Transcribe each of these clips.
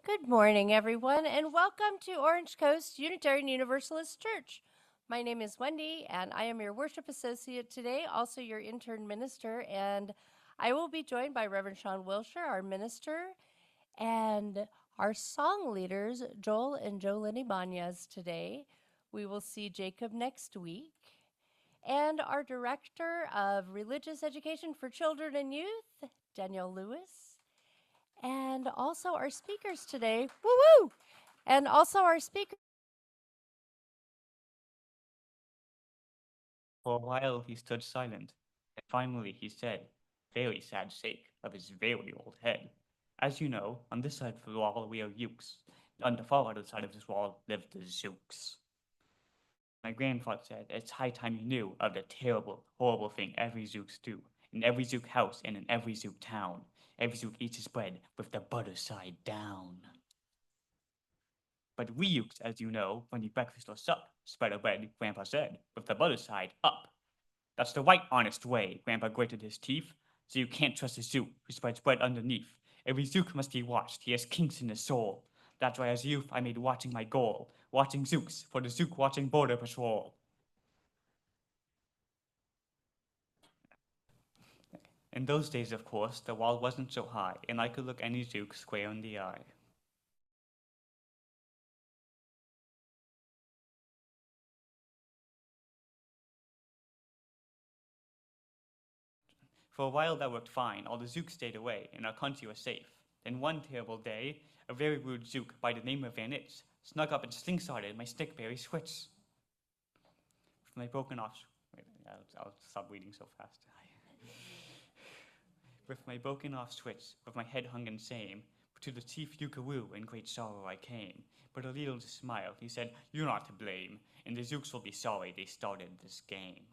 Good morning, everyone, and welcome to Orange Coast Unitarian Universalist Church. My name is Wendy, and I am your worship associate today, also your intern minister, and I will be joined by Reverend Sean Wilshire, our minister, and our song leaders, Joel and Jolene Ibanez today. We will see Jacob next week. And our director of religious education for children and youth, Danielle Lewis. And also our speakers today, woo-woo! And also our speaker. For a while he stood silent, and finally he said, very sad shake of his very old head. As you know, on this side of the wall we are Ukes, and on the far other side of this wall live the Zooks. My grandfather said it's high time you knew of the terrible, horrible thing every Zooks do, in every Zook house and in every Zook town. Every Zook eats his bread with the butter side down. But we Ukes, as you know, when you breakfast or sup, spread our bread, Grandpa said, with the butter side up. That's the right honest way, Grandpa gritted his teeth. So you can't trust a Zook who spreads bread underneath. Every Zook must be watched, he has kinks in his soul. That's why as youth I made watching my goal, watching Zooks for the Zook watching border patrol. In those days, of course, the wall wasn't so high, and I could look any Zook square in the eye. For a while that worked fine, all the Zooks stayed away, and our country was safe. Then one terrible day, a very rude Zook by the name of Van Itz snuck up and slingshotted my stickberry switch. With my broken off, wait, I'll stop reading so fast. With my broken off switch, with my head hung in shame, to the chief Yukaroo in great sorrow I came. But a little smiled, he said, "You're not to blame, and the Zooks will be sorry they started this game."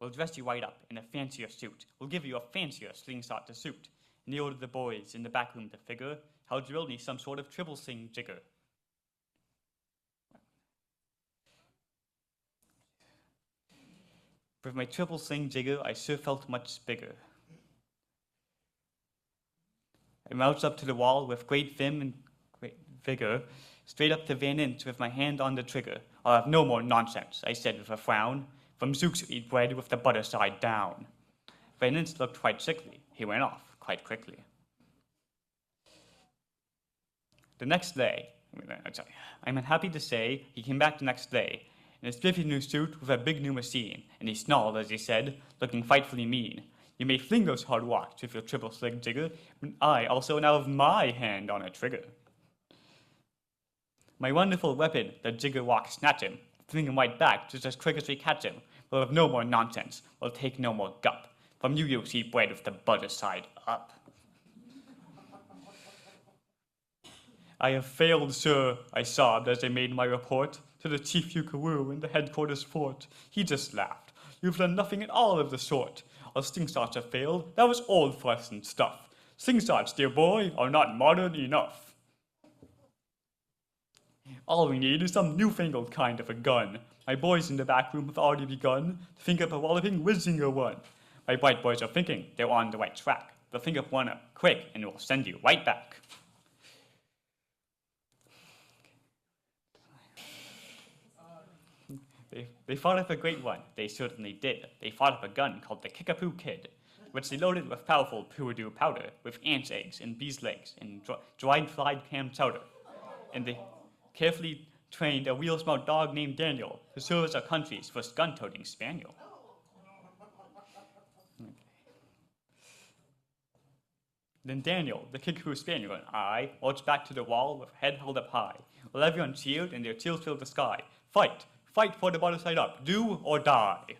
We'll dress you right up in a fancier suit. We'll give you a fancier slingshot to suit. And he ordered the boys in the back room to figure how to drill me some sort of triple sing jigger. With my triple sing jigger, I sure felt much bigger. I marched up to the wall with great vim and great vigor, straight up to Van Inch with my hand on the trigger. "I'll have no more nonsense," I said with a frown. "From Zooks who eat bread with the butter side down." Van Inch looked quite sickly. He went off quite quickly. The next day, I'm happy to say he came back the next day in a spiffy new suit with a big new machine, and he snarled as he said, looking frightfully mean, "You may fling those hard rocks with your triple sling jigger, but I also now have my hand on a trigger." My wonderful weapon, the jigger rock, snatch him, fling him right back just as quick as we catch him. We'll have no more nonsense, we'll take no more gup. From you you'll see bread with the butter side up. "I have failed, sir," I sobbed as I made my report to the chief Yukaroo in the headquarters fort. He just laughed. "You've done nothing at all of the sort. Our slingshots have failed. That was old fashioned stuff. Slingshots, dear boy, are not modern enough. All we need is some newfangled kind of a gun. My boys in the back room have already begun to think up a walloping whizzinger one. My bright boys are thinking they're on the right track. They'll think up one up quick and we'll send you right back." They thought up a great one. They certainly did. They thought up a gun called the Kickapoo Kid, which they loaded with powerful Pooadoo powder, with ants' eggs and bees' legs and dried fried clam chowder. And they carefully trained a wheel-smart dog named Danielle to serve as our country's first gun-toting spaniel. Then Daniel, the Kickapoo Spaniel, and I marched back to the wall with head held up high, while everyone cheered and their cheers filled the sky. "Fight! Fight for the butter side up! Do or die!"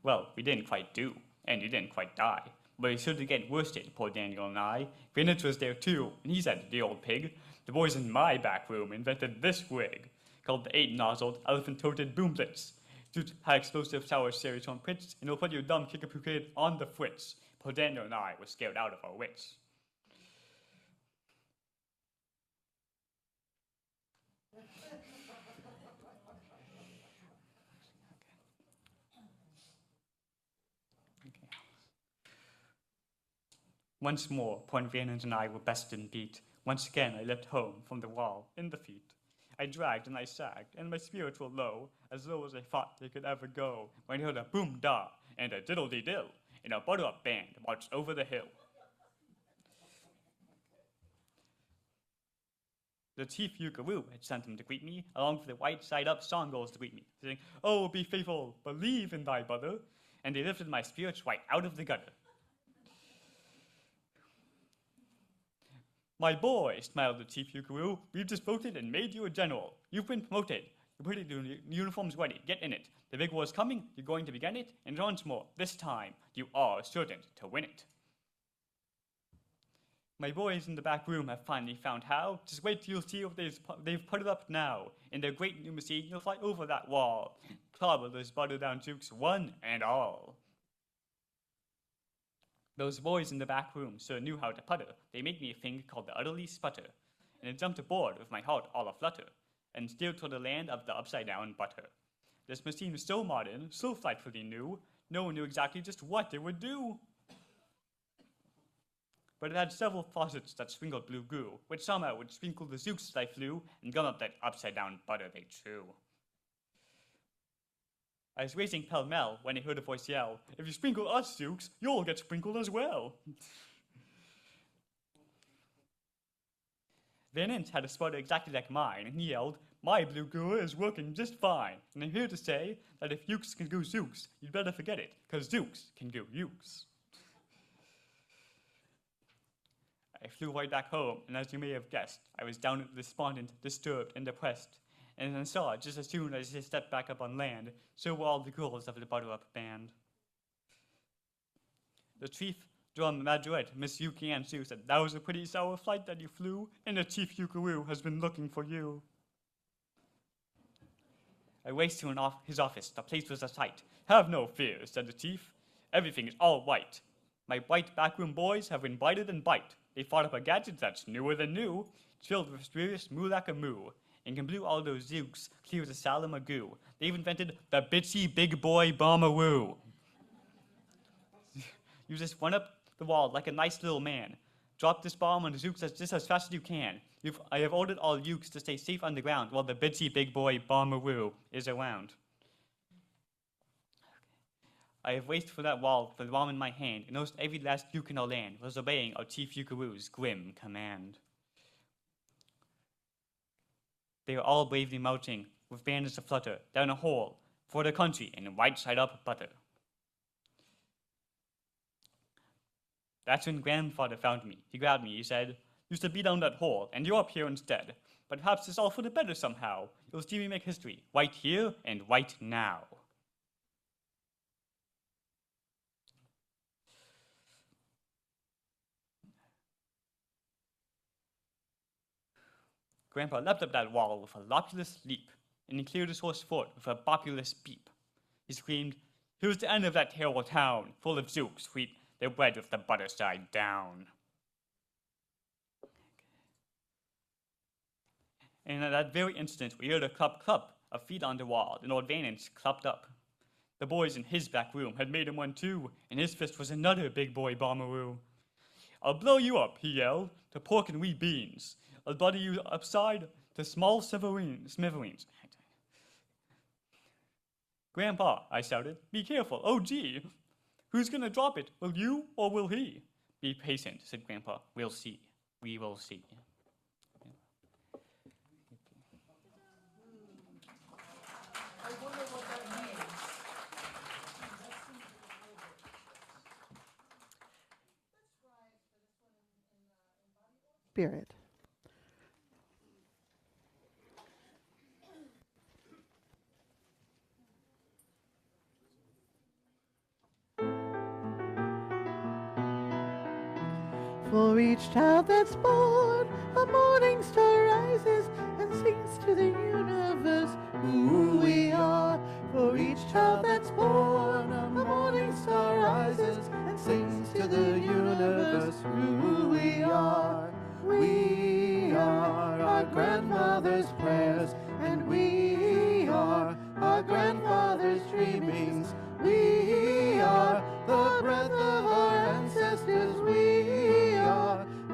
Well, we didn't quite do, and we didn't quite die. But we started to get worsted, poor Daniel and I. Greenwich was there too, and he said, "The old pig, the boys in my back room invented this wig, called the 8-nozzled, elephant-toted boomblitz. Shoots high explosive sour series on pitch, and it'll put your dumb Kickapoo Kid on the fritz." Poor Daniel and I were scared out of our wits. Once more, poor Vanage and I were bested and beat. Once again I left home from the wall in defeat. I dragged and I sagged, and my spirits were low as I thought they could ever go, when I heard a boom-da and a diddle-dee-dill, and a butter-up band marched over the hill. The chief Yukaroo had sent them to greet me, along with the white side-up song girls to greet me, saying, "Oh, be faithful, believe in thy brother," and they lifted my spirits right out of the gutter. "My boy," smiled the chief Yukaroo, "we've just voted and made you a general. You've been promoted. You're putting the uniforms ready. Get in it. The big war's coming. You're going to begin it. And once more, this time, you are certain to win it." My boys in the back room have finally found how. Just wait till you see what they've put it up now. In their great new machine, you'll fly over that wall. Clobber those butter-down jukes, one and all. Those boys in the back room sure knew how to putter. They made me a thing called the utterly sputter, and I jumped aboard with my heart all aflutter, and steered toward the land of the upside-down butter. This machine was so modern, so frightfully new, no one knew exactly just what it would do. But it had several faucets that sprinkled blue goo, which somehow would sprinkle the zooks as I flew, and gum up that upside-down butter they chew. I was racing pell-mell when I heard a voice yell, "If you sprinkle us, zooks, you'll get sprinkled as well." Van Inch had a sputter exactly like mine, and he yelled, "My blue goo is working just fine, and I'm here to say that if ukes can go zooks, you'd better forget it, 'cause zooks can go ukes." I flew right back home, and as you may have guessed, I was down despondent, disturbed, and depressed. And I saw, just as soon as I stepped back up on land, so were all the girls of the butter-up band. The chief drum majorette, Miss Yuki Ann Sue, said, "That was a pretty sour flight that you flew, and the chief Yukaroo has been looking for you." I raced to his office. The place was a sight. "Have no fear," said the chief. "Everything is all right. My bright backroom boys have been bited and bite. They fought up a gadget that's newer than new. It's filled with mysterious moo-lack-a-moo, and can blew all those zooks clear as a salamagoo. They've invented the Bitsy Big Boy Bomberoo. You just run up the wall like a nice little man. Drop this bomb on the zooks just as fast as you can. I have ordered all ukes to stay safe on the ground while the Bitsy Big Boy Bomberoo is around." I have raced for that wall with the bomb in my hand, and almost every last uke in our land was obeying our chief Yukaroo's grim command. They are all bravely marching, with banners aflutter, down a hole, for the country in right side up butter. That's when grandfather found me. He grabbed me, he said, "Used to be down that hole, and you're up here instead. But perhaps it's all for the better somehow. You'll see me make history, right here and right now." Grandpa leapt up that wall with a lopulous leap, and he cleared his horse fort with a populous beep. He screamed, "Here's the end of that terrible town, full of zooks, sweet, they're bred with the butter side down." And at that very instant, we heard a clup of feet on the wall, and old Van Inch clopped up. The boys in his back room had made him one too, and his fist was another big boy bomberoo. "I'll blow you up," he yelled, "to pork and wee beans. I'll butter you upside to small smithereens." "Grandpa," I shouted, "be careful, oh gee. Who's gonna drop it, will you or will he?" "Be patient," said Grandpa, "we'll see, we will see." I wonder what that means. Spirit. For each child that's born, a morning star rises and sings to the universe who we are. For each child that's born, a morning star rises and sings to the universe who we are. We are our grandmother's prayers, and we are our grandfather's dreamings. We are the breath of our ancestors. We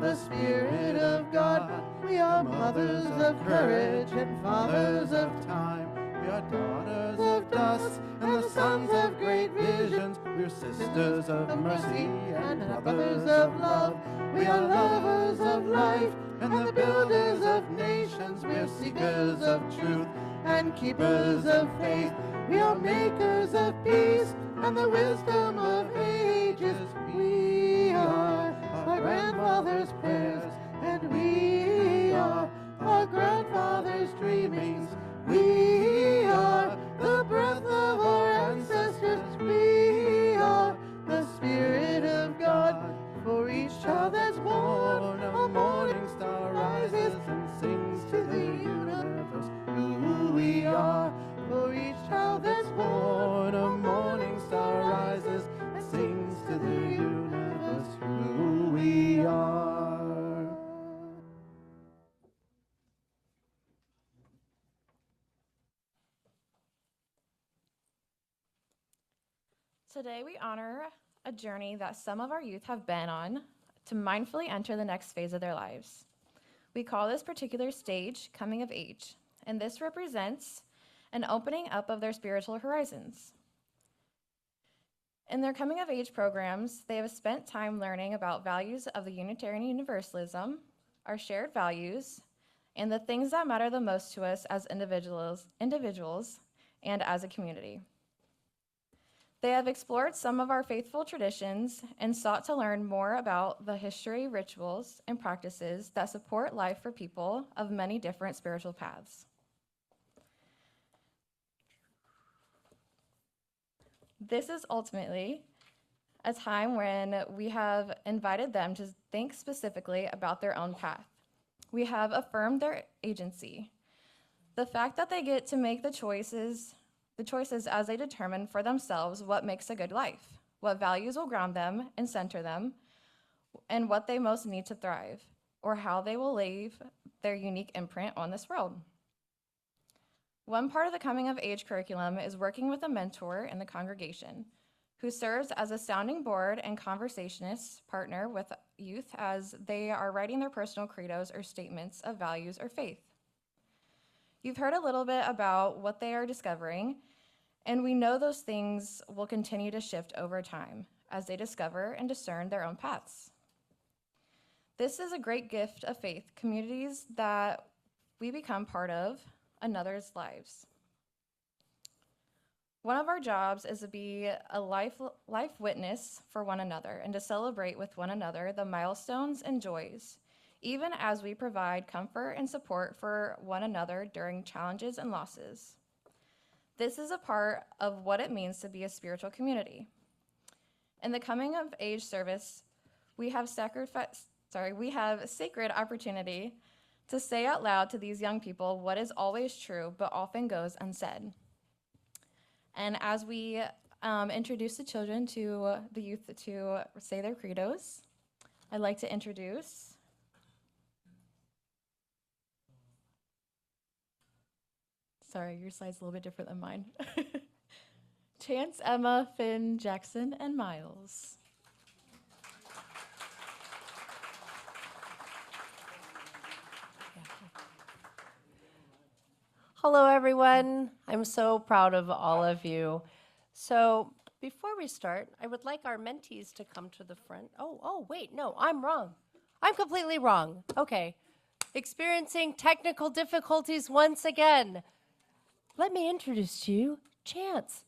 the Spirit of God. We are mothers of courage and fathers of time. We are daughters of dust and the sons of great visions. We're sisters of mercy and brothers of love. We are lovers of life and the builders of nations. We're seekers of truth and keepers of faith. We are makers of peace and the wisdom of ages. We are our grandfather's prayers, and we are our grandfather's dreamings. We are the breath of our ancestors. We are the Spirit of God. For each child that's born, a morning star rises and sings to the universe who we are. For each child that's born, a morning star rises and sings to the universe who we are. Today we honor a journey that some of our youth have been on to mindfully enter the next phase of their lives. We call this particular stage Coming of Age, and this represents an opening up of their spiritual horizons. In their Coming of Age programs, they have spent time learning about values of the Unitarian Universalism, our shared values, and the things that matter the most to us as individuals and as a community. They have explored some of our faithful traditions and sought to learn more about the history, rituals, and practices that support life for people of many different spiritual paths. This is ultimately a time when we have invited them to think specifically about their own path. We have affirmed their agency. The fact that they get to make the choices as they determine for themselves what makes a good life, what values will ground them and center them, and what they most need to thrive, or how they will leave their unique imprint on this world. One part of the Coming of Age curriculum is working with a mentor in the congregation who serves as a sounding board and conversationist partner with youth as they are writing their personal credos or statements of values or faith. You've heard a little bit about what they are discovering, and we know those things will continue to shift over time as they discover and discern their own paths. This is a great gift of faith, communities that we become part of another's lives. One of our jobs is to be a life witness for one another and to celebrate with one another the milestones and joys, even as we provide comfort and support for one another during challenges and losses. This is a part of what it means to be a spiritual community. In the Coming of Age service, we have sacred opportunity to say out loud to these young people what is always true but often goes unsaid. And as we introduce the children to the youth to say their credos, I'd like to introduce your slide's a little bit different than mine. Chance, Emma, Finn, Jackson, and Miles. Hello, everyone. I'm so proud of all of you. So before we start, I would like our mentees to come to the front. Oh, wait, no, I'm wrong. I'm completely wrong. Okay. Experiencing technical difficulties once again. Let me introduce to you Chance.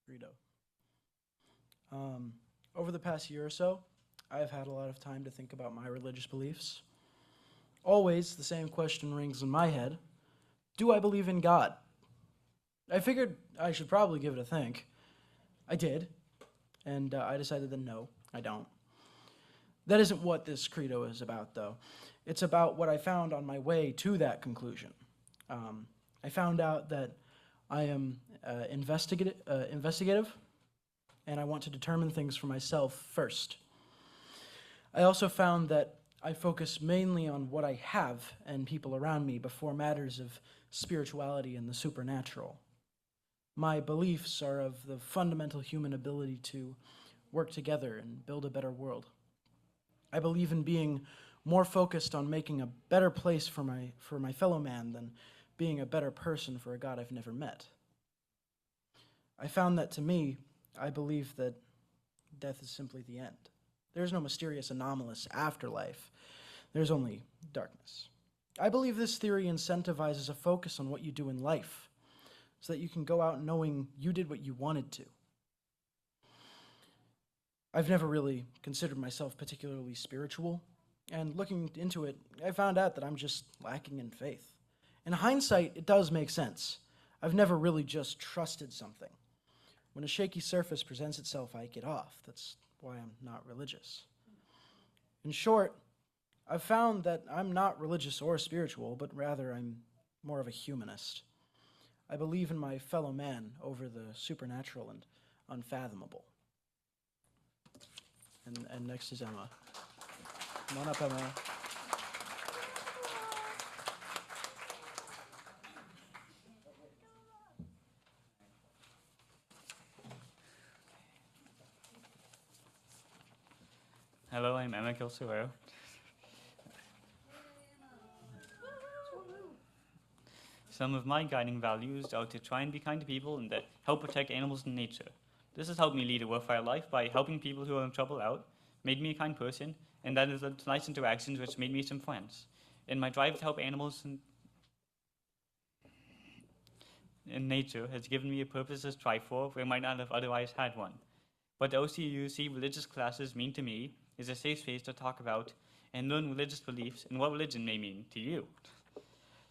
Credo. Over the past year or so, I've had a lot of time to think about my religious beliefs. Always the same question rings in my head. Do I believe in God? I figured I should probably give it a think. I did, and I decided that no, I don't. That isn't what this credo is about, though. It's about what I found on my way to that conclusion. I found out that I am investigative, and I want to determine things for myself first. I also found that I focus mainly on what I have and people around me before matters of spirituality and the supernatural. My beliefs are of the fundamental human ability to work together and build a better world. I believe in being more focused on making a better place for my fellow man than being a better person for a God I've never met. I found that to me, I believe that death is simply the end. There's no mysterious anomalous afterlife. There's only darkness. I believe this theory incentivizes a focus on what you do in life so that you can go out knowing you did what you wanted to. I've never really considered myself particularly spiritual, and looking into it, I found out that I'm just lacking in faith. In hindsight, it does make sense. I've never really just trusted something. When a shaky surface presents itself, I get off. That's why I'm not religious. In short, I've found that I'm not religious or spiritual, but rather I'm more of a humanist. I believe in my fellow man over the supernatural and unfathomable. And next is Emma. Come on up, Emma. Hello, I'm Emma Kilsero. Some of my guiding values are to try and be kind to people and that help protect animals and nature. This has helped me lead a worthwhile life by helping people who are in trouble out, made me a kind person, and that has led to nice interactions which made me some friends. In my drive to help animals and nature has given me a purpose to strive for where I might not have otherwise had one. What the OCUUC religious classes mean to me is a safe space to talk about and learn religious beliefs and what religion may mean to you.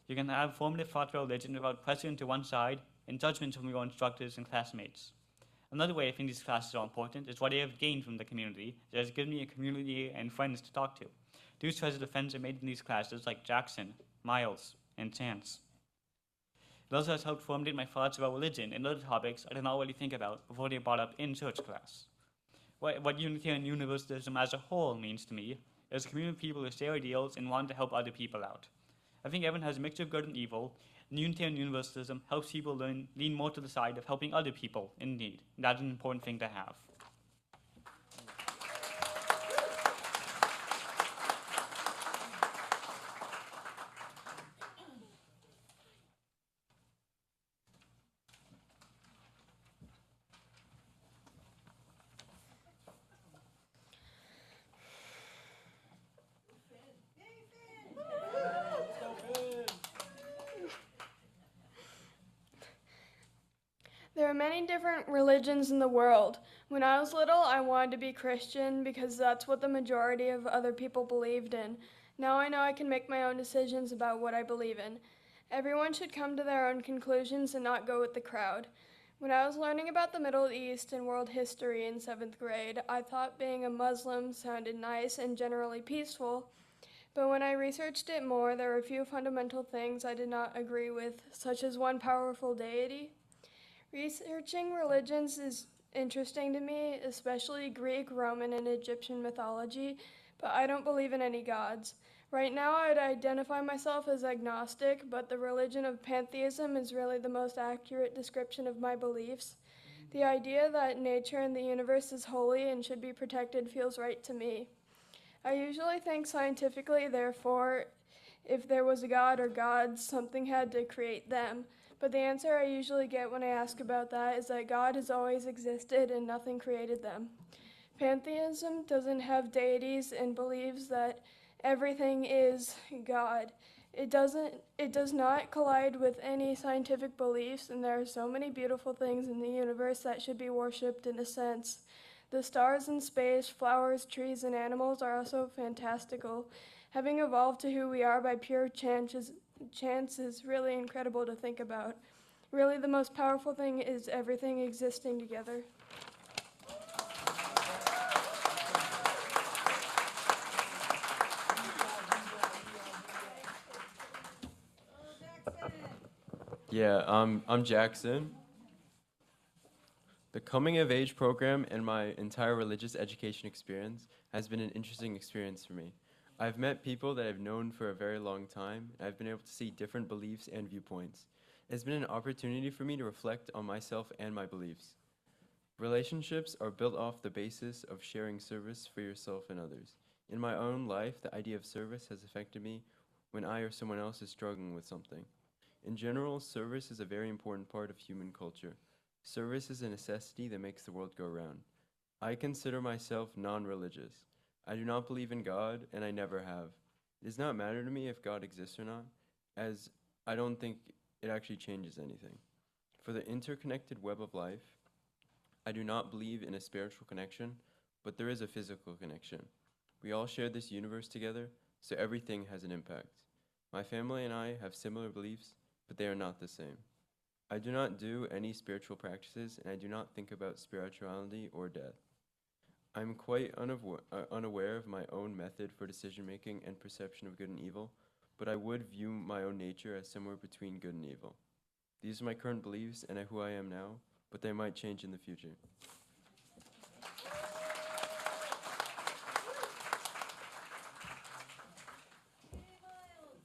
You can have formative thoughts about religion without pressing to one side and judgments from your instructors and classmates. Another way I think these classes are important is what I have gained from the community that has given me a community and friends to talk to. These treasured friends are made in these classes like Jackson, Miles, and Chance. It also has helped formulate my thoughts about religion and other topics I did not really think about before they were brought up in church class. What Unitarian Universalism as a whole means to me is a community of people who share ideals and want to help other people out. I think everyone has a mixture of good and evil, and Unitarian Universalism helps people lean more to the side of helping other people in need. That's an important thing to have. There are many different religions in the world. When I was little, I wanted to be Christian because that's what the majority of other people believed in. Now I know I can make my own decisions about what I believe in. Everyone should come to their own conclusions and not go with the crowd. When I was learning about the Middle East and world history in 7th grade, I thought being a Muslim sounded nice and generally peaceful. But when I researched it more, there were a few fundamental things I did not agree with, such as one powerful deity. Researching religions is interesting to me, especially Greek, Roman, and Egyptian mythology, but I don't believe in any gods. Right now, I'd identify myself as agnostic, but the religion of pantheism is really the most accurate description of my beliefs. The idea that nature and the universe is holy and should be protected feels right to me. I usually think scientifically, therefore, if there was a god or gods, something had to create them. But the answer I usually get when I ask about that is that God has always existed and nothing created them. Pantheism doesn't have deities and believes that everything is God. It does not collide with any scientific beliefs, and there are so many beautiful things in the universe that should be worshipped in a sense. The stars in space, flowers, trees, and animals are also fantastical. Having evolved to who we are by pure chance is really incredible to think about. Really, the most powerful thing is everything existing together. Yeah, I'm Jackson. The Coming of Age program and my entire religious education experience has been an interesting experience for me. I've met people that I've known for a very long time, and I've been able to see different beliefs and viewpoints. It's been an opportunity for me to reflect on myself and my beliefs. Relationships are built off the basis of sharing service for yourself and others. In my own life, the idea of service has affected me when I or someone else is struggling with something. In general, service is a very important part of human culture. Service is a necessity that makes the world go round. I consider myself non-religious. I do not believe in God, and I never have. It does not matter to me if God exists or not, as I don't think it actually changes anything. For the interconnected web of life, I do not believe in a spiritual connection, but there is a physical connection. We all share this universe together, so everything has an impact. My family and I have similar beliefs, but they are not the same. I do not do any spiritual practices, and I do not think about spirituality or death. I'm quite unaware of my own method for decision-making and perception of good and evil, but I would view my own nature as somewhere between good and evil. These are my current beliefs and who I am now, but they might change in the future.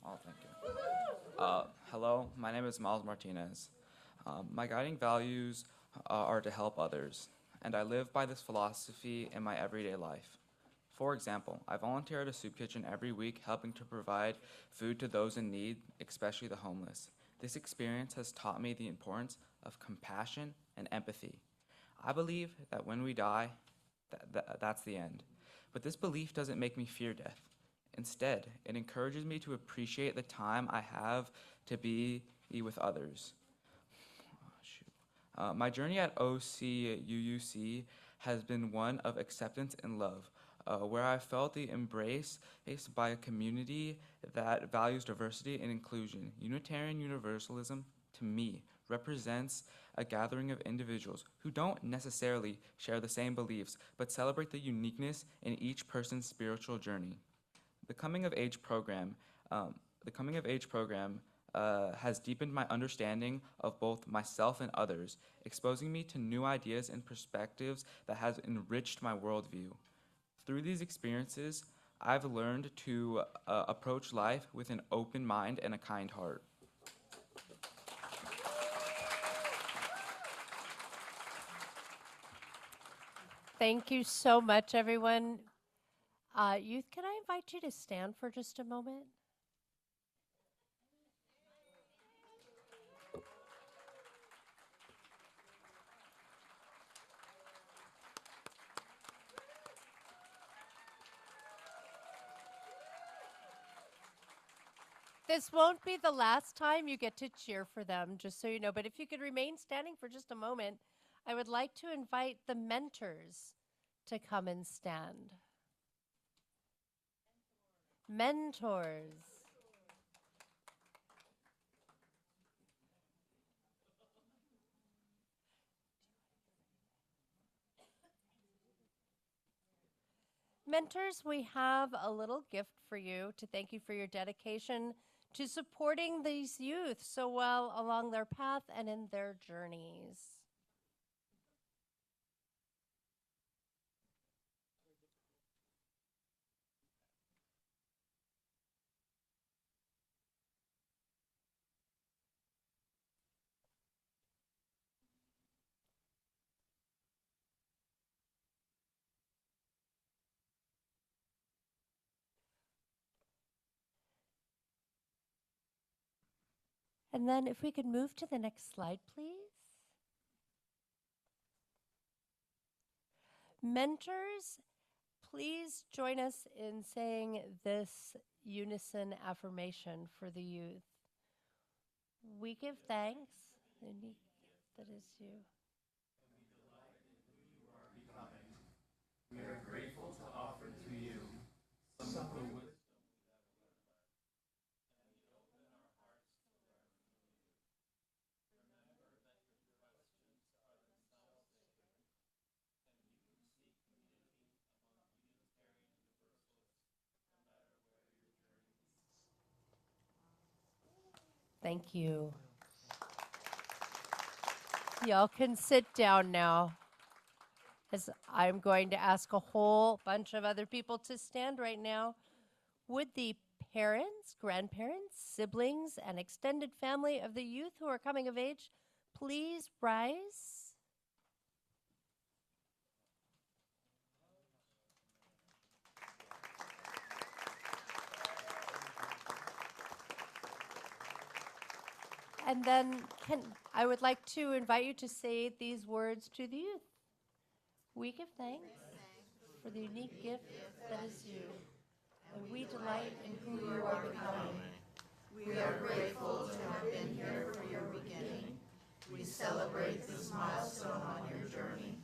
Oh, thank you. Hello, my name is Miles Martinez. My guiding values are to help others, and I live by this philosophy in my everyday life. For example, I volunteer at a soup kitchen every week, helping to provide food to those in need, especially the homeless. This experience has taught me the importance of compassion and empathy. I believe that when we die, that's the end. But this belief doesn't make me fear death. Instead, it encourages me to appreciate the time I have to be with others. My journey at OCUUC has been one of acceptance and love, where I felt the embrace by a community that values diversity and inclusion. Unitarian Universalism, to me, represents a gathering of individuals who don't necessarily share the same beliefs, but celebrate the uniqueness in each person's spiritual journey. The Coming of Age program has deepened my understanding of both myself and others, exposing me to new ideas and perspectives that has enriched my worldview. Through these experiences, I've learned to approach life with an open mind and a kind heart. Thank you so much, everyone. Youth, can I invite you to stand for just a moment? This won't be the last time you get to cheer for them, just so you know. But if you could remain standing for just a moment, I would like to invite the mentors to come and stand. Mentors. Mentors, we have a little gift for you to thank you for your dedication to supporting these youth so well along their path and in their journeys. And then if we could move to the next slide, please. Mentors, please join us in saying this unison affirmation for the youth. We give thanks, that is you. We are grateful to offer to you some of the wisdom. Thank you. Y'all can sit down now, as I'm going to ask a whole bunch of other people to stand right now. Would the Parents, grandparents, siblings, and extended family of the youth who are coming of age, please rise. And then I would like to invite you to say these words to the youth. We give thanks for the unique gift that is you, and we delight in who you are becoming. We are grateful to have been here for your beginning. We celebrate this milestone on your journey,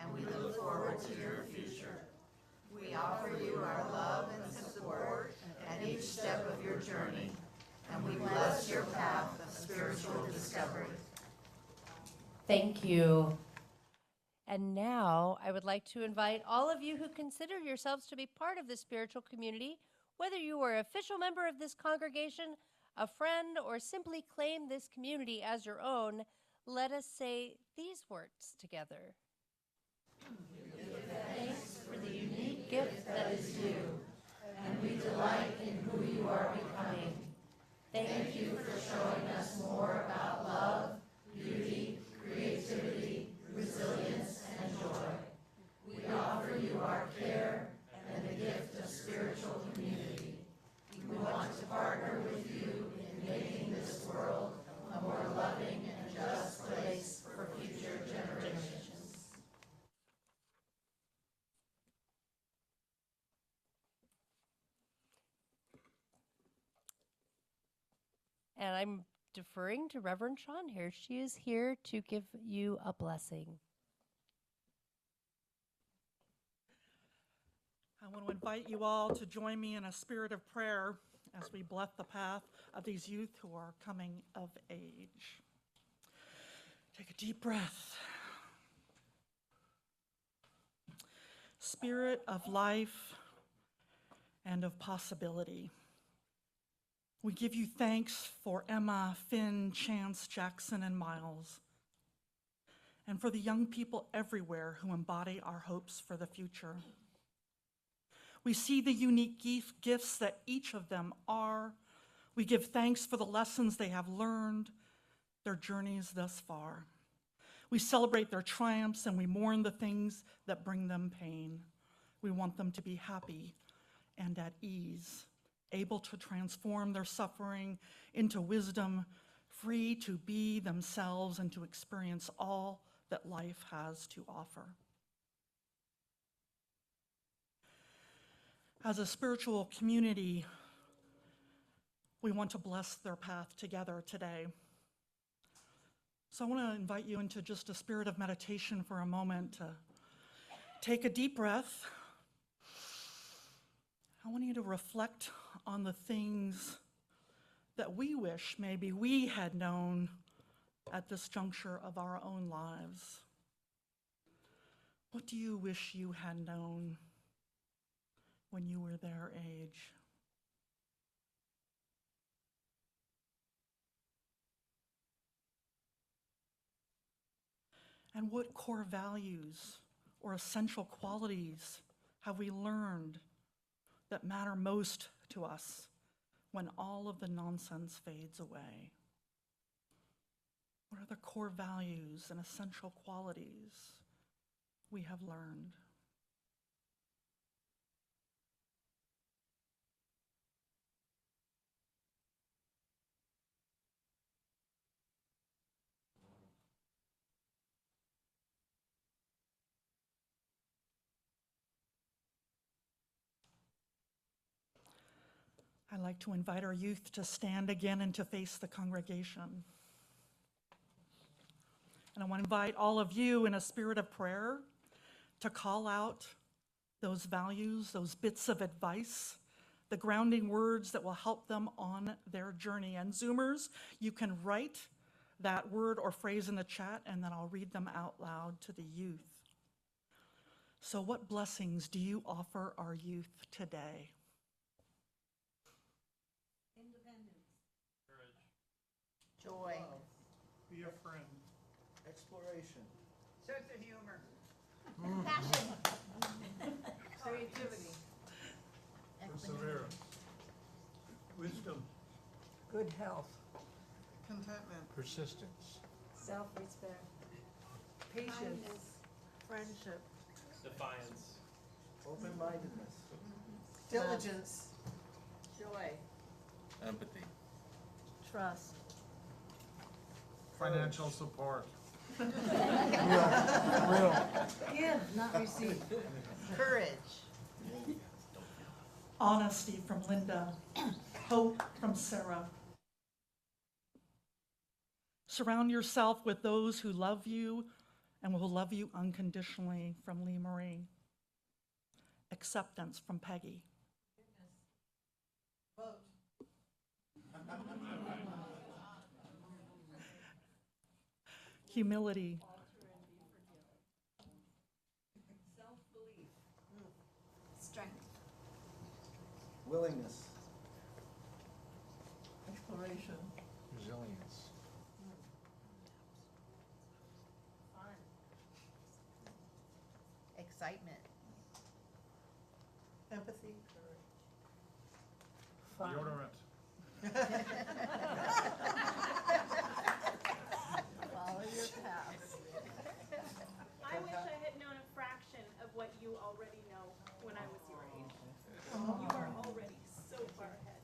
and we look forward to your future. We offer you our love and support at each step of your journey, and we bless your path of spiritual discovery. Thank you. And now I would like to invite all of you who consider yourselves to be part of the spiritual community, whether you are an official member of this congregation, a friend, or simply claim this community as your own, let us say these words together. We give thanks for the unique gift that is you, and we delight in who you are becoming. Thank you for showing us more about love, beauty, creativity, resilience, and joy. We offer you our care and the gift of spiritual community. We want to partner with you in making this world a more loving and just place for future generations. And I'm deferring to Reverend Shawn here. She is here to give you a blessing. I want to invite you all to join me in a spirit of prayer as we bless the path of these youth who are coming of age. Take a deep breath. Spirit of life and of possibility. We give you thanks for Emma, Finn, Chance, Jackson, and Miles, and for the young people everywhere who embody our hopes for the future. We see the unique gifts that each of them are. We give thanks for the lessons they have learned, their journeys thus far. We celebrate their triumphs and we mourn the things that bring them pain. We want them to be happy and at ease, able to transform their suffering into wisdom, free to be themselves and to experience all that life has to offer. As a spiritual community, we want to bless their path together today. So I want to invite you into just a spirit of meditation for a moment to take a deep breath. I want you to reflect on the things that we wish maybe we had known at this juncture of our own lives. What do you wish you had known when you were their age? And what core values or essential qualities have we learned that matter most to us when all of the nonsense fades away? What are the core values and essential qualities we have learned? I'd like to invite our youth to stand again and to face the congregation. And I want to invite all of you in a spirit of prayer to call out those values, those bits of advice, the grounding words that will help them on their journey. And Zoomers, you can write that word or phrase in the chat and then I'll read them out loud to the youth. So what blessings do you offer our youth today? Joy. Be a friend. Exploration. Sense of humor. Passion. Creativity. Perseverance. Wisdom. Good health. Contentment. Persistence. Self-respect. Patience. Friendship. Defiance. Open-mindedness. Diligence. Joy. Empathy. Trust. Financial support. Give, not receive. Courage. Honesty from Linda. Hope from Sarah. Surround yourself with those who love you and will love you unconditionally from Lee Marie. Acceptance from Peggy. Humility. Strength. Willingness. Exploration. Resilience. Fun. Excitement. Empathy. Deodorant. Follow your paths. I wish I had known a fraction of what you already know when I was your age. You are already so far ahead.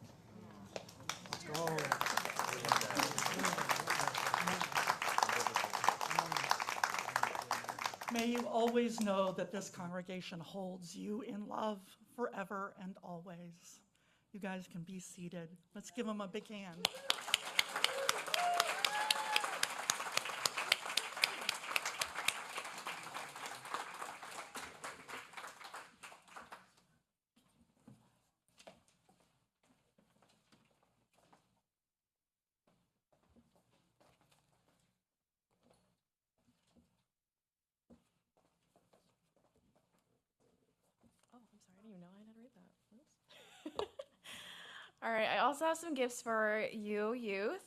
May you always know that this congregation holds you in love forever and always. You guys can be seated. Let's give them a big hand. Oh, I'm sorry, I didn't even know I had to read that. Oops. All right, I also have some gifts for you, youth.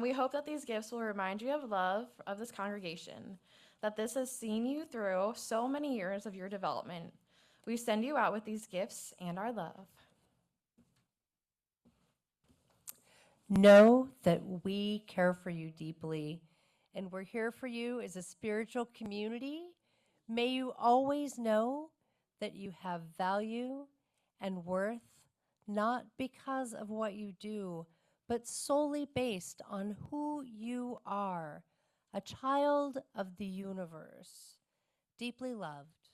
We hope that these gifts will remind you of love of this congregation, that this has seen you through so many years of your development. We send you out with these gifts and our love. Know that we care for you deeply, and we're here for you as a spiritual community. May you always know that you have value and worth, not because of what you do, but solely based on who you are, a child of the universe, deeply loved.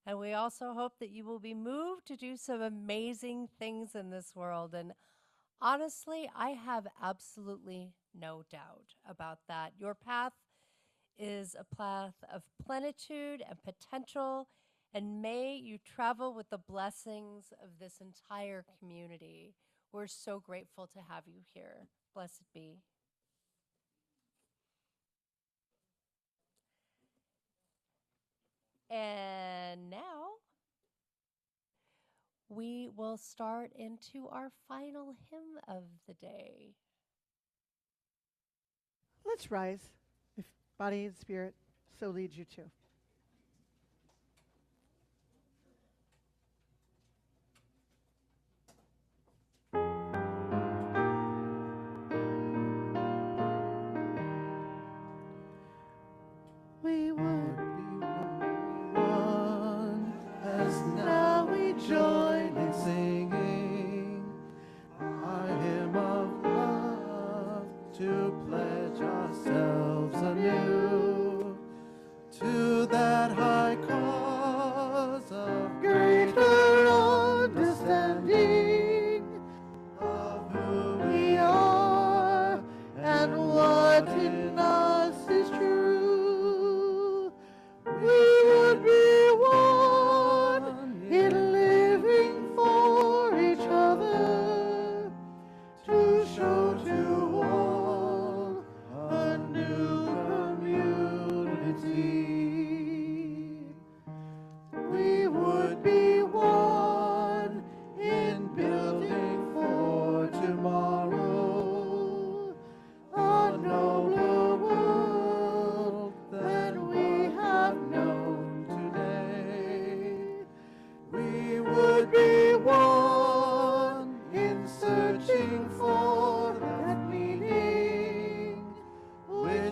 And we also hope that you will be moved to do some amazing things in this world. And honestly, I have absolutely no doubt about that. Your path is a path of plenitude and potential, and may you travel with the blessings of this entire community. We're so grateful to have you here. Blessed be. And now we will start into our final hymn of the day. Let's rise, if body and spirit so leads you to. We would be one as now we join in singing our hymn of love to pledge ourselves anew to that high cause of greater understanding of who we are and what in us is true.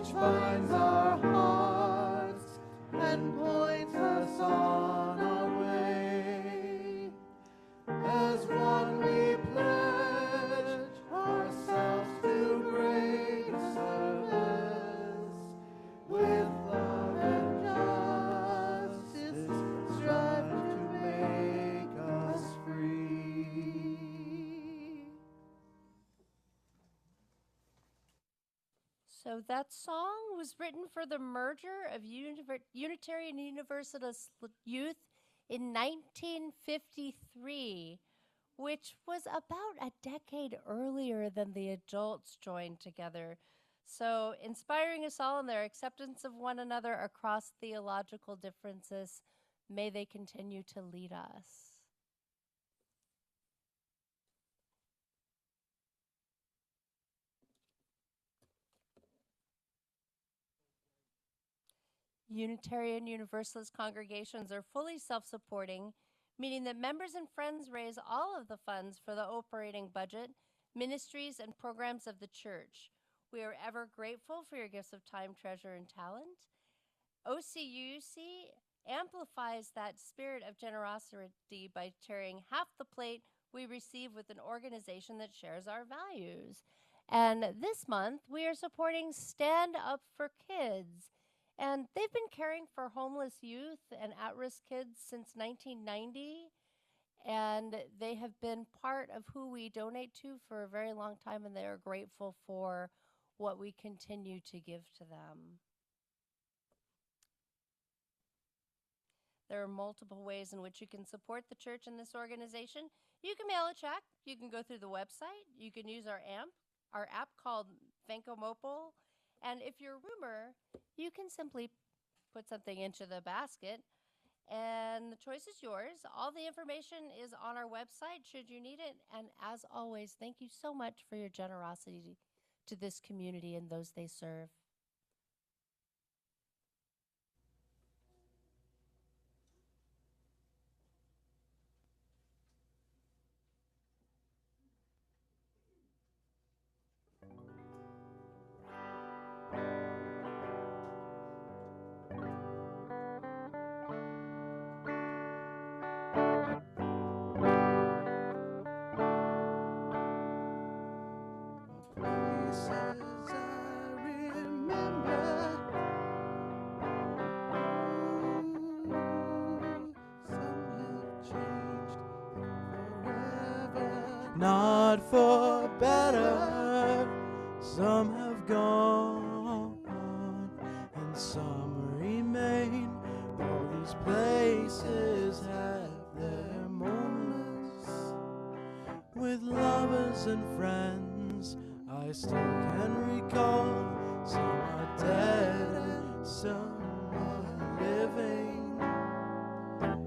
which binds our hearts and points us on our way. As one we pledge ourselves to great service, with love and justice strive to make us free. So that song was written for the merger of Unitarian Universalist youth in 1953, which was about a decade earlier than the adults joined together. So inspiring us all in their acceptance of one another across theological differences, may they continue to lead us. Unitarian Universalist congregations are fully self-supporting, meaning that members and friends raise all of the funds for the operating budget, ministries, and programs of the church. We are ever grateful for your gifts of time, treasure, and talent. OCUUC amplifies that spirit of generosity by sharing half the plate we receive with an organization that shares our values. And this month, we are supporting Stand Up for Kids. And they've been caring for homeless youth and at-risk kids since 1990. And they have been part of who we donate to for a very long time, and they are grateful for what we continue to give to them. There are multiple ways in which you can support the church and this organization. You can mail a check. You can go through the website. You can use our app called Fankomopal. And if you're a roomer, you can simply put something into the basket, and the choice is yours. All the information is on our website should you need it. And as always, thank you so much for your generosity to this community and those they serve. Places I remember, some have changed forever, not for better. Some have gone and some remain. All these places have their moments with lovers and friends. I still can recall. Some are dead and some are living.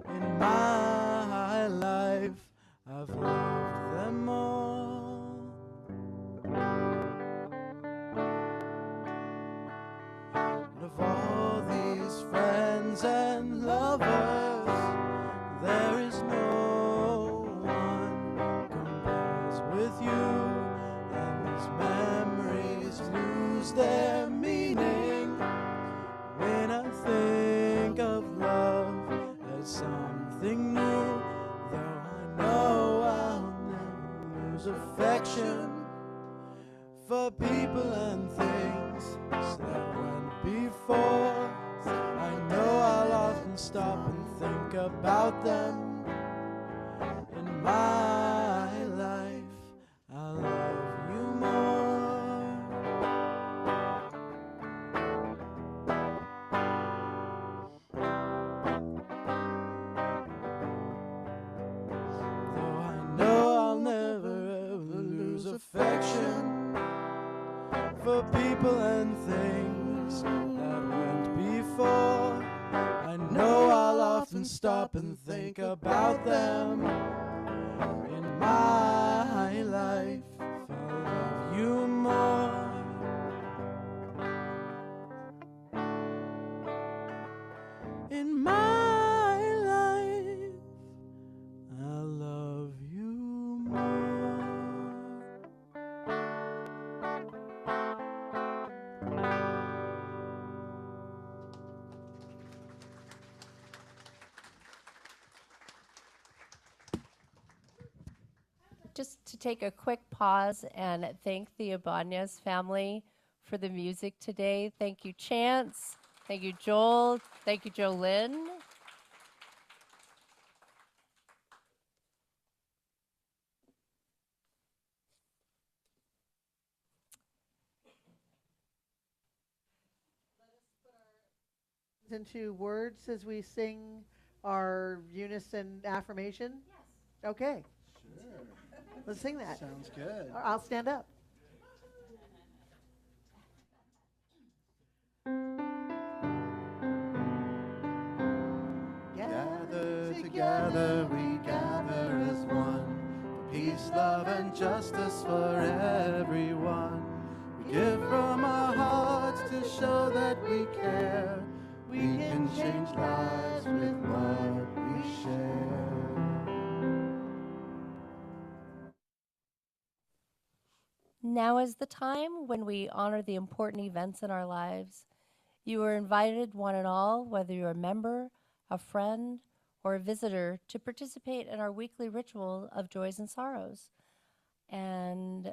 In my life, I've loved them all. And of all these friends and lovers, there is no one compares with you. Memories lose their meaning when I think of love as something new. Though I know I'll never lose affection for people and things that went before. I know I'll often stop and think about them. In my life, I love you more. Though I know I'll never ever lose affection for people and things that went before. I know I'll often stop and think about them. In my life, I love you more. In my life, I love you more. just to take a quick pause and thank the Ibanez family for the music today. Thank you, Chance. Thank you, Joel. Thank you, Jolynn. Into words as we sing our unison affirmation? Yes. Okay. Sure. Let's sing that. Sounds good. I'll stand up. Gather together, we gather as one, for peace, love, and justice for everyone. We give from our hearts to show that we care. We can change lives with what we share. Now is the time when we honor the important events in our lives. You are invited, one and all, whether you're a member, a friend, or a visitor, to participate in our weekly ritual of joys and sorrows. And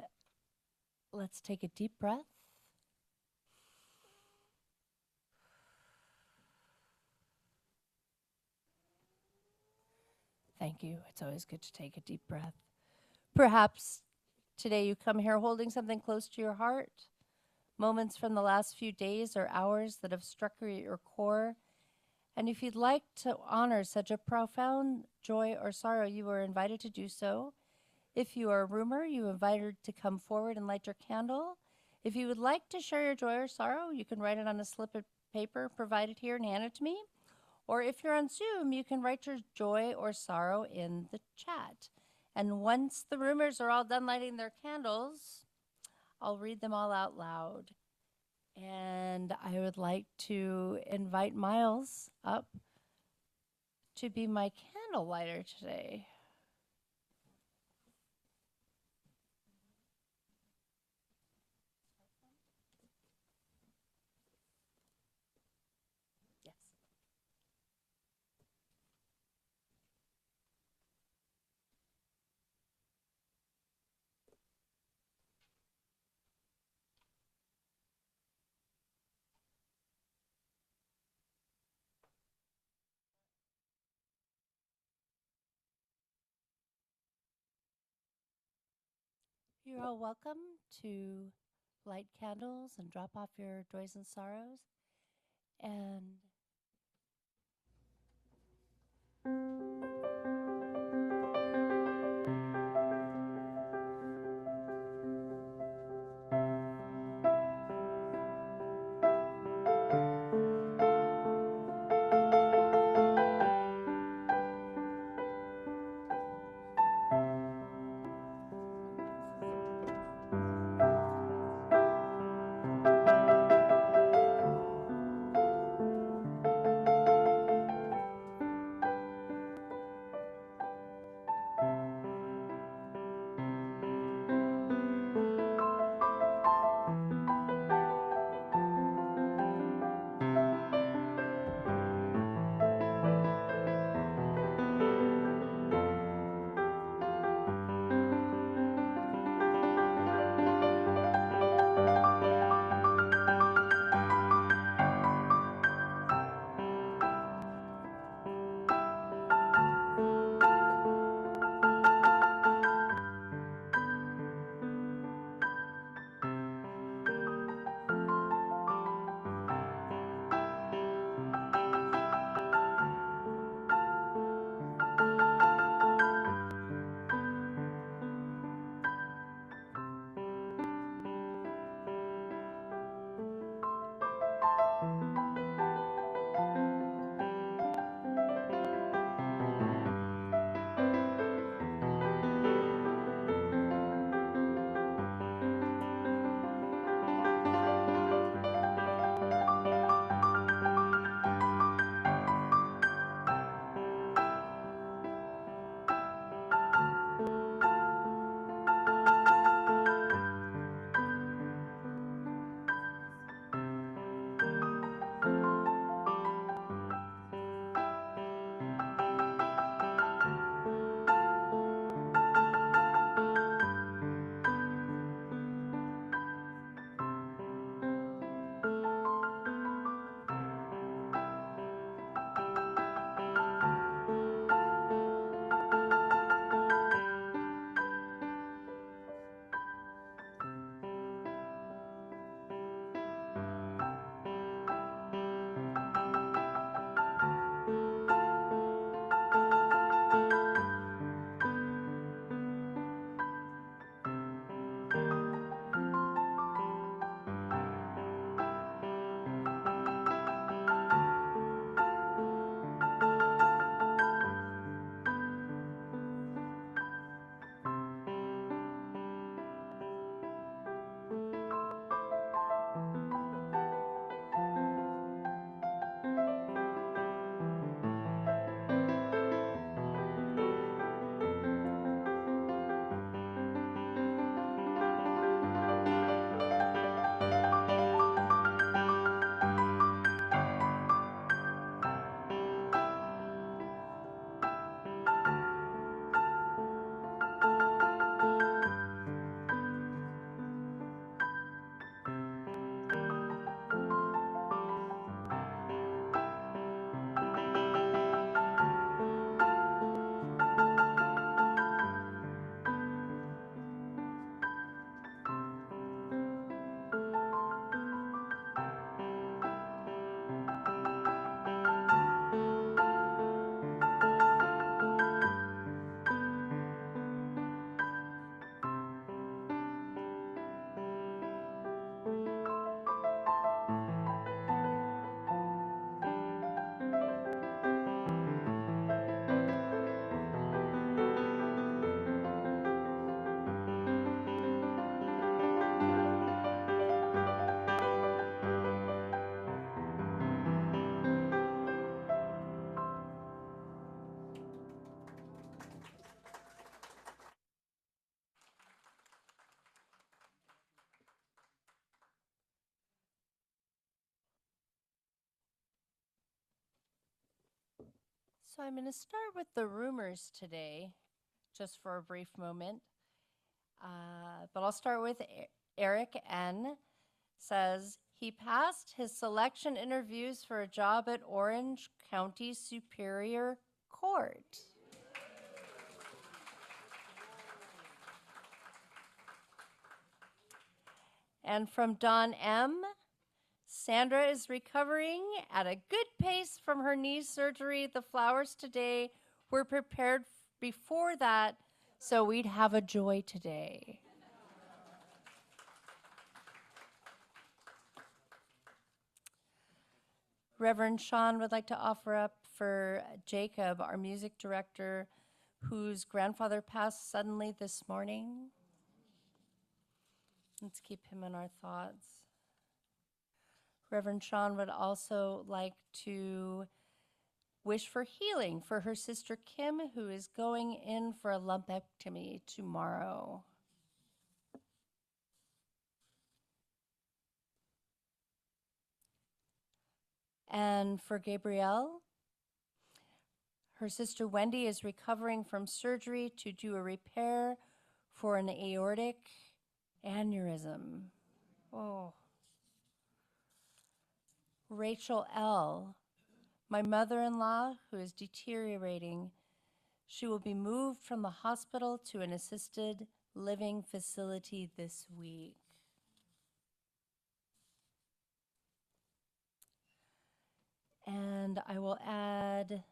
let's take a deep breath. Thank you. It's always good to take a deep breath. Perhaps today you come here holding something close to your heart, moments from the last few days or hours that have struck you at your core. And if you'd like to honor such a profound joy or sorrow, you are invited to do so. If you are a roomer, you are invited to come forward and light your candle. If you would like to share your joy or sorrow, you can write it on a slip of paper provided here and hand it to me. Or if you're on Zoom, you can write your joy or sorrow in the chat. And once the roomers are all done lighting their candles, I'll read them all out loud. And I would like to invite Miles up to be my candle lighter today. Yes. You're all welcome to light candles and drop off your joys and sorrows. And So I'm going to start with the rumors today, just for a brief moment. But I'll start with Eric N. Says he passed his selection interviews for a job at Orange County Superior Court. And from Don M., Sandra is recovering at a good pace from her knee surgery. The flowers today were prepared before that, so we'd have a joy today. Reverend Sean would like to offer up for Jacob, our music director, whose grandfather passed suddenly this morning. Let's keep him in our thoughts. Reverend Sean would also like to wish for healing for her sister Kim, who is going in for a lumpectomy tomorrow. And for Gabrielle, her sister Wendy is recovering from surgery to do a repair for an aortic aneurysm. Oh. Rachel L., my mother-in-law, who is deteriorating, she will be moved from the hospital to an assisted living facility this week. And I will add,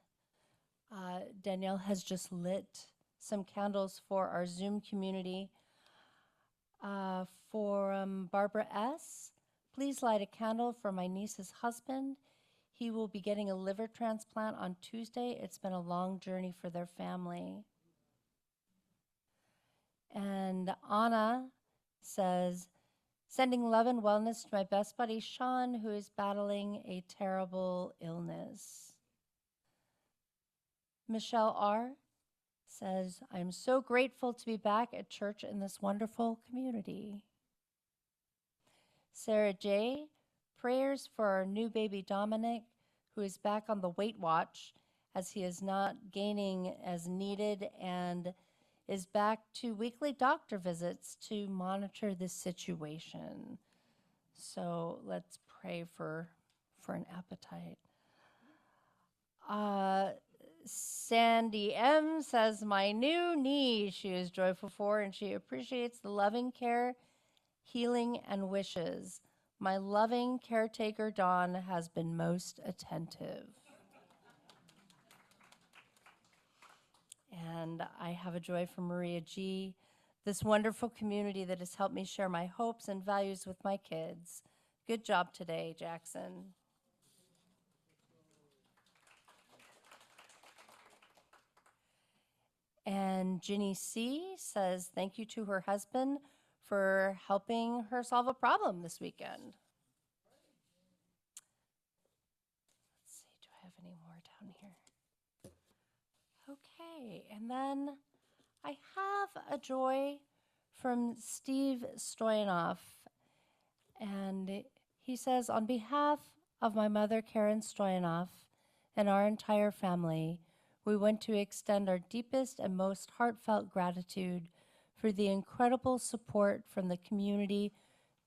Danielle has just lit some candles for our Zoom community. For Barbara S., please light a candle for my niece's husband. He will be getting a liver transplant on Tuesday. It's been a long journey for their family. And Anna says, sending love and wellness to my best buddy, Sean, who is battling a terrible illness. Michelle R. says, I'm so grateful to be back at church in this wonderful community. Sarah J., prayers for our new baby Dominic, who is back on the Weight Watch as he is not gaining as needed and is back to weekly doctor visits to monitor this situation. So let's pray for an appetite. Sandy M. says, my new knee she is joyful for, and she appreciates the loving care, healing, and wishes. My loving caretaker, Dawn, has been most attentive. And I have a joy from Maria G., this wonderful community that has helped me share my hopes and values with my kids. Good job today, Jackson. And Ginny C. says thank you to her husband for helping her solve a problem this weekend. Let's see, do I have any more down here? Okay, and then I have a joy from Steve Stoyanov, and he says, on behalf of my mother, Karen Stoyanov, and our entire family, we want to extend our deepest and most heartfelt gratitude for the incredible support from the community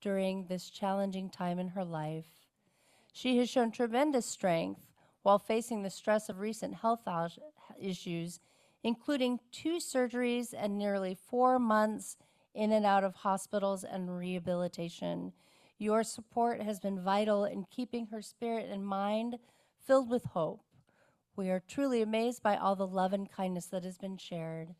during this challenging time in her life. She has shown tremendous strength while facing the stress of recent health issues, including 2 surgeries and nearly 4 months in and out of hospitals and rehabilitation. Your support has been vital in keeping her spirit and mind filled with hope. We are truly amazed by all the love and kindness that has been shared.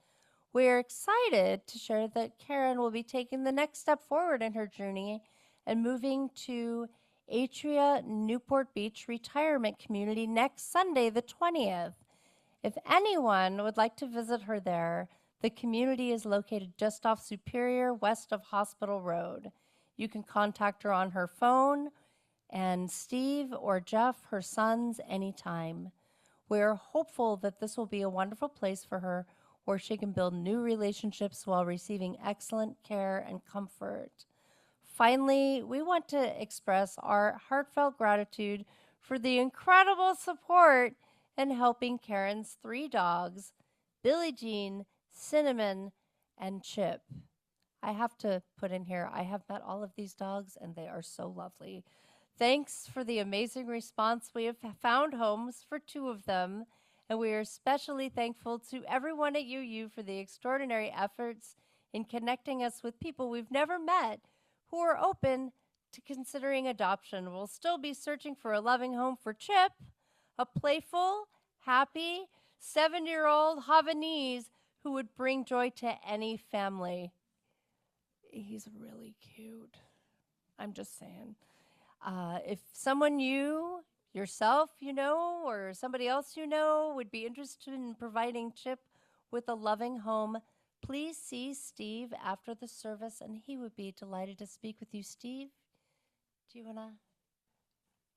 We are excited to share that Karen will be taking the next step forward in her journey and moving to Atria Newport Beach Retirement Community next Sunday, the 20th. If anyone would like to visit her there, the community is located just off Superior, west of Hospital Road. You can contact her on her phone, and Steve or Jeff, her sons, anytime. We're hopeful that this will be a wonderful place for her where she can build new relationships while receiving excellent care and comfort. Finally, we want to express our heartfelt gratitude for the incredible support and helping Karen's 3 dogs, Billie Jean, Cinnamon, and Chip. I have to put in here, I have met all of these dogs, and they are so lovely. Thanks for the amazing response. We have found homes for 2 of them, and we are especially thankful to everyone at UU for the extraordinary efforts in connecting us with people we've never met who are open to considering adoption. We'll still be searching for a loving home for Chip, a playful, happy, 7-year-old Havanese who would bring joy to any family. He's really cute. I'm just saying. If someone yourself, or somebody else would be interested in providing Chip with a loving home, please see Steve after the service, and he would be delighted to speak with you. Steve, do you want to?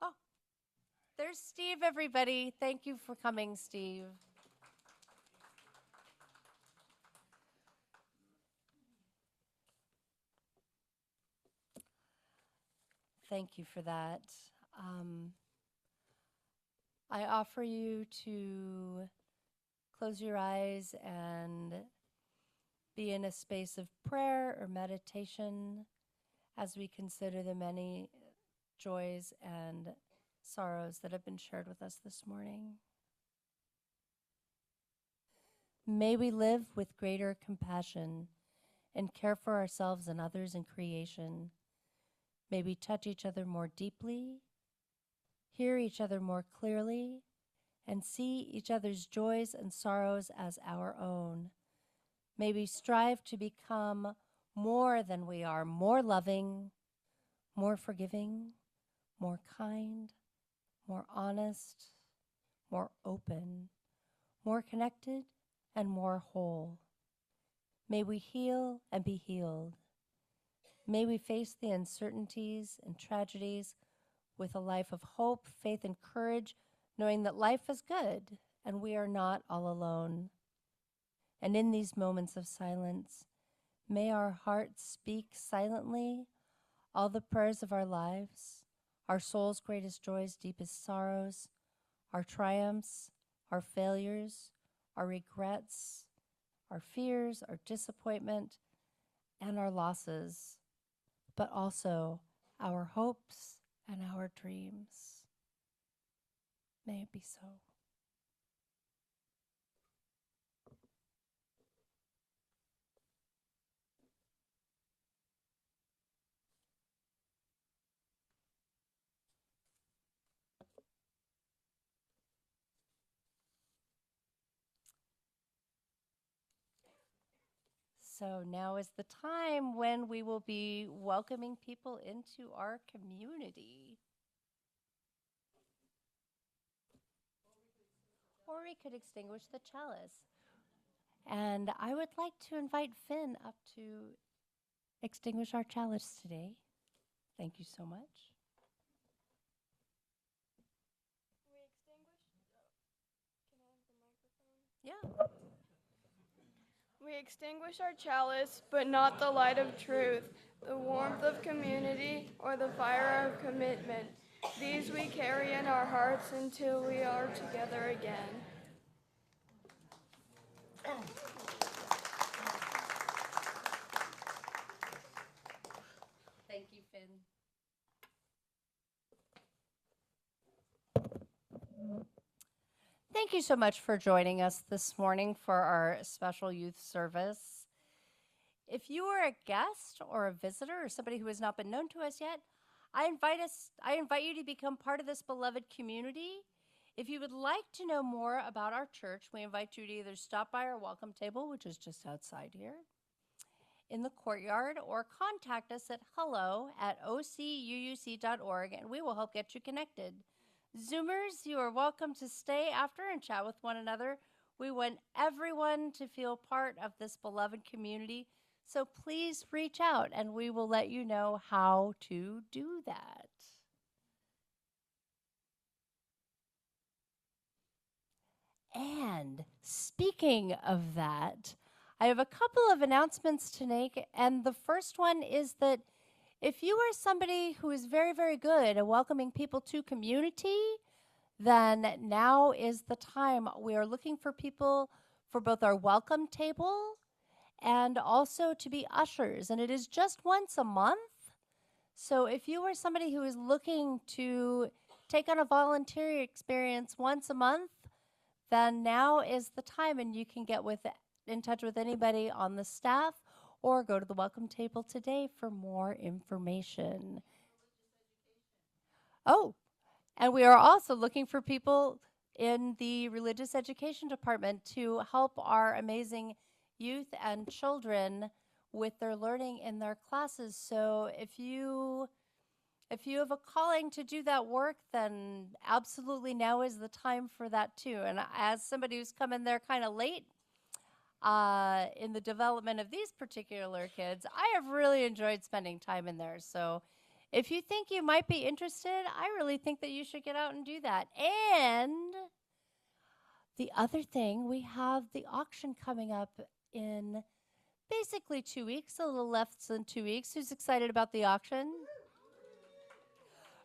Oh, there's Steve, everybody. Thank you for coming, Steve. Thank you for that. I offer you to close your eyes and be in a space of prayer or meditation as we consider the many joys and sorrows that have been shared with us this morning. May we live with greater compassion and care for ourselves and others in creation. May we touch each other more deeply, hear each other more clearly, and see each other's joys and sorrows as our own. May we strive to become more than we are, more loving, more forgiving, more kind, more honest, more open, more connected, and more whole. May we heal and be healed. May we face the uncertainties and tragedies with a life of hope, faith, and courage, knowing that life is good and we are not all alone. And in these moments of silence, may our hearts speak silently all the prayers of our lives, our soul's greatest joys, deepest sorrows, our triumphs, our failures, our regrets, our fears, our disappointment, and our losses, but also our hopes and our dreams. May it be so. So now is the time when we will be welcoming people into our community. Or we could extinguish the chalice. And I would like to invite Finn up to extinguish our chalice today. Thank you so much. Yeah. We extinguish our chalice, but not the light of truth, the warmth of community, or the fire of commitment. These we carry in our hearts until we are together again. Thank you, Finn. Thank you so much for joining us this morning for our special youth service. If you are a guest or a visitor or somebody who has not been known to us yet, I invite you to become part of this beloved community. If you would like to know more about our church, we invite you to either stop by our welcome table, which is just outside here, in the courtyard, or contact us at hello@ocuuc.org, and we will help get you connected. Zoomers, you are welcome to stay after and chat with one another. We want everyone to feel part of this beloved community, so please reach out and we will let you know how to do that. And speaking of that, I have a couple of announcements to make, and the first one is that if you are somebody who is very, very good at welcoming people to community, then now is the time. We are looking for people for both our welcome table and also to be ushers. And it is just once a month. So if you are somebody who is looking to take on a volunteer experience once a month, then now is the time, and you can get in touch with anybody on the staff or go to the welcome table today for more information. Oh, and we are also looking for people in the religious education department to help our amazing youth and children with their learning in their classes. So if you have a calling to do that work, then absolutely now is the time for that too. And as somebody who's come in there kind of late in the development of these particular kids, I have really enjoyed spending time in there. So if you think you might be interested, I really think that you should get out and do that. And the other thing, we have the auction coming up in basically 2 weeks, a little less than 2 weeks. Who's excited about the auction?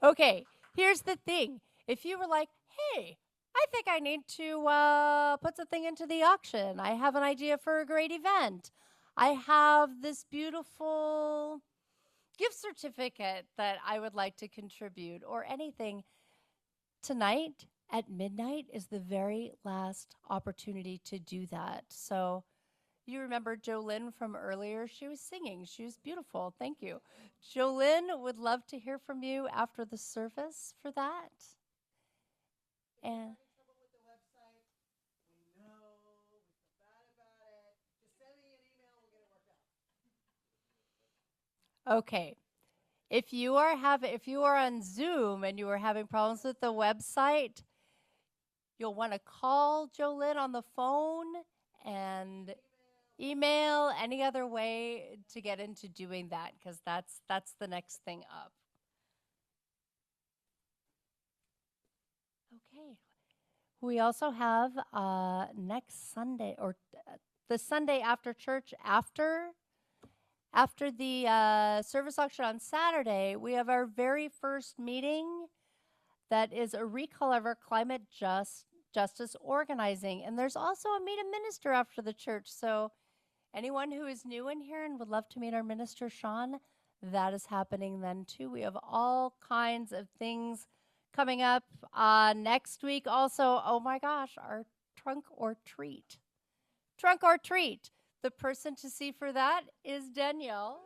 Okay, here's the thing. If you were like, hey, I think I need to put something into the auction. I have an idea for a great event. I have this beautiful gift certificate that I would like to contribute or anything. Tonight at midnight is the very last opportunity to do that. So you remember Jolynn from earlier? She was singing. She was beautiful. Thank you. Jolynn would love to hear from you after the service for that. And okay. If you are on Zoom and you are having problems with the website, you'll want to call Jolynn on the phone and email, any other way to get into doing that, because that's the next thing up. Okay. We also have next Sunday, or the Sunday after church, after the service auction on Saturday, we have our very first meeting that is a recall of our climate justice organizing. And there's also a meet a minister after the church. So anyone who is new in here and would love to meet our minister, Sean, that is happening then too. We have all kinds of things coming up next week. Also, oh my gosh, our trunk or treat. Trunk or treat. The person to see for that is Danielle.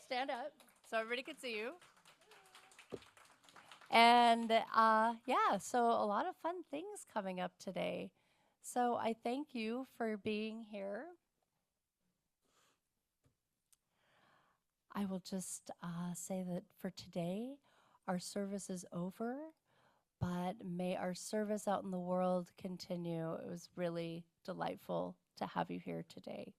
Stand up so everybody can see you. And yeah, so a lot of fun things coming up today. So I thank you for being here. I will just say that for today, our service is over, but may our service out in the world continue. It was really delightful to have you here today.